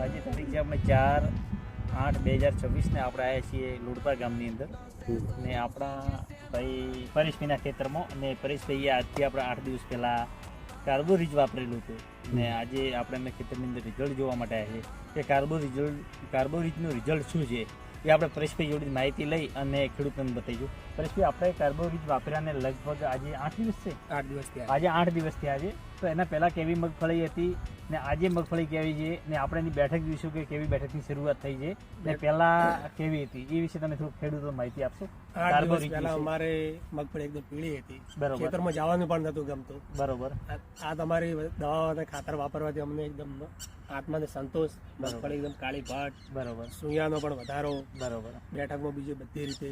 આજે તારીખ છે આપણે 4/8/2026 ને આપણે આવ્યા છીએ લુડપા ગામની અંદર ને આપણા ભાઈ પરેશભાઈના ખેતરમાં અને પરેશભાઈએ આજથી આપણે 8 દિવસ પહેલાં કાર્બોરીજ વાપરેલું હતું ને આજે આપણે એમના ખેતરની અંદર રિઝલ્ટ જોવા માટે આવ્યા છીએ કે કાર્બોરીજનું રિઝલ્ટ શું છે એ આપણે પરેશભાઈ જોડે માહિતી લઈ અને ખેડૂતોને બતાવીશું. પરેશભાઈ, આપણે કાર્બોરીજ વાપર્યાને લગભગ આજે 8 દિવસ છે. 8 દિવસ થયા. આજે 8 દિવસ થયા છે. તો એના પહેલાં કેવી મગફળી હતી ને આજે મગફળી કેવી છે ને આપણે એની બેઠક જોઈશું કે કેવી બેઠકની શરૂઆત થઈ છે ને પહેલાં કેવી હતી એ વિશે તમે થોડું ખેડૂતો માહિતી આપશો. 8 દિવસ પહેલા અમારે મગફળી એકદમ પીળી હતી. બરોબર. ખેતરમાં જવાનું પણ નતું ગમતું. બરોબર. આ તમારી દવાઓ અને ખાતર વાપરવાથી અમને એકદમ આત્માને સંતોષ. મગફળી એકદમ કાળી ભાટ. બરોબર. સૂયાનો પણ વધારો. બરોબર. બેઠકમાં બીજી બધી રીતે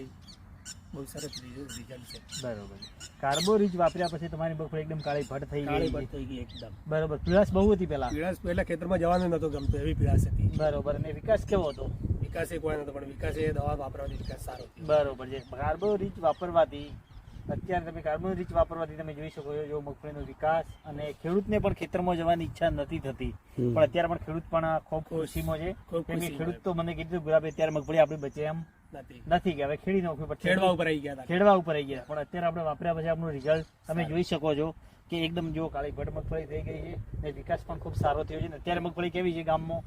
બહુ સરસ રિઝલ્ટ છે. બરોબર. કાર્બોરીજ વાપર્યા પછી તમારી મગફળી એકદમ કાળી ભટ થઈ કાળી ગઈ. ભાટ થઈ ગઈ એકદમ. બરોબર. પીળાશ બહુ હતી પહેલા. પીળાશ પહેલા ખેતરમાં જવાનું નતું ગમતું એવી પીળાશ હતી. બરોબર. અને વિકાસ કેવો હતો? વિકાસ એ કોઈ નતો પણ વિકાસ એ દવા વાપરવાથી વિકાસ સારો થયો. બરોબર છે. કાર્બોરીજ વાપરવાથી અત્યારે તમે કાર્બોરીજ વાપરવાથી તમે જોઈ શકો છો જો મગફળીનો વિકાસ અને ખેડૂતને પણ ખેતરમાં જવાની ઈચ્છા નથી થતી પણ અત્યારે પણ ખેડૂત પણ ખૂબ ખુશીમાં છે. કેમ કે ખેડૂત તો મને કીધું ગુલાબે અત્યારે મગફળી આપણી બચે એમ નથી કે હવે ખેડી નાખ્યું પણ ખેડવા ઉપર આવી ગયા હતા. ખેડવા ઉપર આવી ગયા પણ અત્યારે આપણે વાપર્યા પછી આપણું રિઝલ્ટ તમે જોઈ શકો છો કે એકદમ જો કાળી ભટ મગફળી થઈ ગઈ છે ને વિકાસ પણ ખૂબ સારો થયો છે ને અત્યારે મગફળી કેવી છે ગામમાં?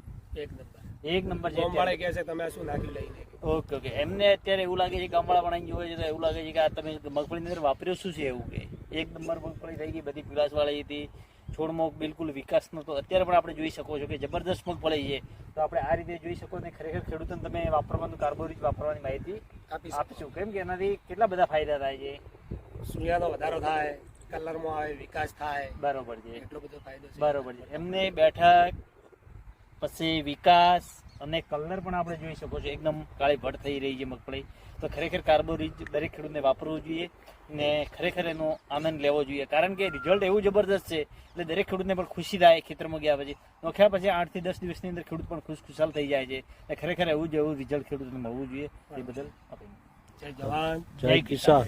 એક નંબર છે. ગામવાળા કહે છે તમે આ શું નાખ્યું લઈને. Okay okay. એમને અત્યારે એવું લાગે છે ગામવાળા પણ અહીં જોવે છે તો એવું લાગે છે કે આ તમે મગફળીની અંદર વાપર્યો શું છે એવું કે એક નંબર મગફળી થઈ ગઈ બધી પીળાશવાળી હતી છોડમાં બિલકુલ વિકાસ નહોતો. અત્યારે પણ આપણે જોઈ શકો છો કે જબરદસ્ત મગફળી છે તો આપણે આ રીતે જોઈ શકો ને ખરેખર ખેડૂતોને તમે વાપરવાનું કાર્બોરીજ વાપરવાની માહિતી આપીશું કેમ કે એનાથી કેટલા બધા ફાયદા થાય છે. સૂર્યાનો વધારો થાય, કલરમાં આવે, વિકાસ થાય. બરોબર છે. એટલો બધો ફાયદો છે. બરોબર છે. એમને બેઠક પછી વિકાસ અને કલર પણ આપણે જોઈ શકો છો એકદમ કાળી ભટ થઈ રહી છે મગફળી. તો ખરેખર કાર્બોરીજ દરેક ખેડૂતને વાપરવું જોઈએ ને ખરેખર એનો આનંદ લેવો જોઈએ કારણ કે રિઝલ્ટ એવું જબરદસ્ત છે એટલે દરેક ખેડૂતને પણ ખુશી થાય ખેતરમાં ગયા પછી નોખ્યા પછી 8 થી 10 દિવસની અંદર ખેડૂત પણ ખુશખુશાલ થઈ જાય છે એટલે ખરેખર એવું જ એવું રિઝલ્ટ ખેડૂતને મળવું જોઈએ. એ બદલ આપણે જય જવાન જય કિસાન.